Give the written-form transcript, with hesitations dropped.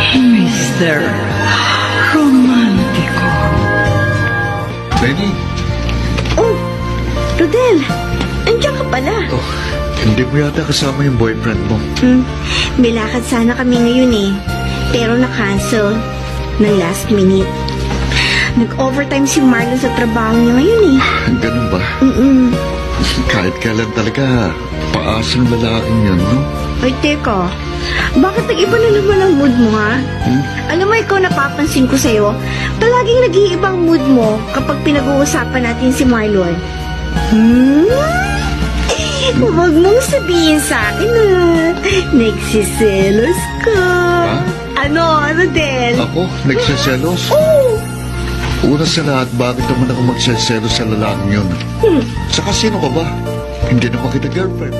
Mr. Romantico. Lenny, Oh, Rodel, andiyan ka pala. hindi mo yata kasama yung boyfriend mo. May lakad sana kami ngayon eh. Pero na-cancel ng last minute. Nag-overtime si Marlon sa trabaho niya ngayon eh. Ganun ba? Kahit kailan talaga, paasang lalaking yan, no? Ay, teka. Bakit nag-iba na naman ang mood mo, ha? Alam mo, ikaw napapansin ko sa'yo, palaging nag-iibang mood mo kapag pinag-uusapan natin si Marlon. Huwag mong sabihin sa akin na nagsiselos ka. Ano, Del? Ako, nagsiselos? Oh! Una sa lahat, bakit naman ako magsiselos sa lalaking yun? Saka sino ka ba? Hindi naman kita girlfriend.